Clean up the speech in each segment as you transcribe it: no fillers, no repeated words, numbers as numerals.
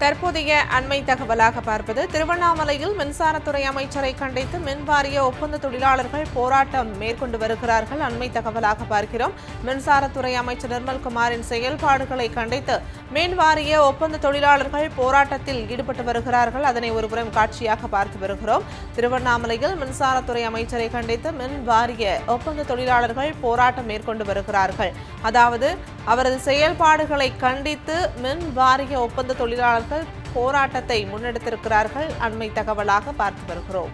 தற்போதைய அண்மை தகவலாக பார்ப்பது திருவண்ணாமலையில் மின்சாரத்துறை அமைச்சரை கண்டித்து மின்வாரிய ஒப்பந்த தொழிலாளர்கள் போராட்டம் மேற்கொண்டு வருகிறார்கள். அண்மை தகவலாக பார்க்கிறோம். மின்சாரத்துறை அமைச்சர் நிர்மல்குமாரின் செயல்பாடுகளை கண்டித்து மின்வாரிய ஒப்பந்த தொழிலாளர்கள் போராட்டத்தில் ஈடுபட்டு வருகிறார்கள். அதனை ஒருபுறம் காட்சியாக பார்த்து வருகிறோம். திருவண்ணாமலையில் மின்சாரத்துறை அமைச்சரை கண்டித்து மின்வாரிய ஒப்பந்த தொழிலாளர்கள் போராட்டம் மேற்கொண்டு வருகிறார்கள். அதாவது அவரது செயல்பாடுகளை கண்டித்து மின் வாரிய ஒப்பந்த தொழிலாளர்கள் போராட்டத்தை முன்னெடுத்திருக்கிறார்கள். அண்மை தகவலாக பார்த்து வருகிறோம்.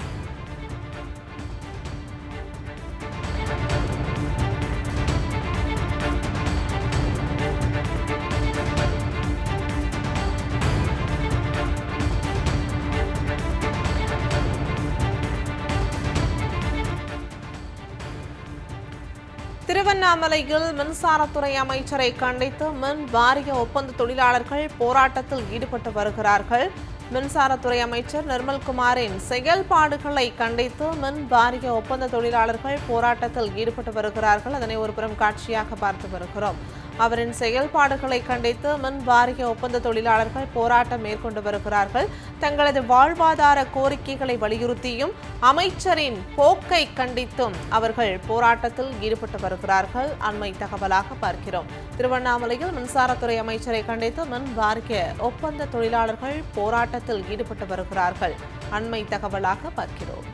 திருவண்ணாமலையில் மின்சாரத்துறை அமைச்சரை கண்டித்து மின் வாரிய ஒப்பந்த தொழிலாளர்கள் போராட்டத்தில் ஈடுபட்டு வருகிறார்கள். மின்சாரத்துறை அமைச்சர் நிர்மல்குமாரின் செயல்பாடுகளை கண்டித்து மின் வாரிய ஒப்பந்த தொழிலாளர்கள் போராட்டத்தில் ஈடுபட்டு வருகிறார்கள். அதனை ஒருபுறம் காட்சியாக பார்த்து வருகிறோம். அவரின் செயல்பாடுகளை கண்டித்து மின் வாரிய ஒப்பந்த தொழிலாளர்கள் போராட்டம் மேற்கொண்டு வருகிறார்கள். தங்களது வாழ்வாதார கோரிக்கைகளை வலியுறுத்தியும் அமைச்சரின் போக்கை கண்டித்தும் அவர்கள் போராட்டத்தில் ஈடுபட்டு வருகிறார்கள். அண்மை தகவலாக பார்க்கிறோம். திருவண்ணாமலையில் மின்சாரத்துறை அமைச்சரை கண்டித்து மின் வாரிய ஒப்பந்த தொழிலாளர்கள் போராட்டத்தில் ஈடுபட்டு வருகிறார்கள். அண்மை தகவலாக பார்க்கிறோம்.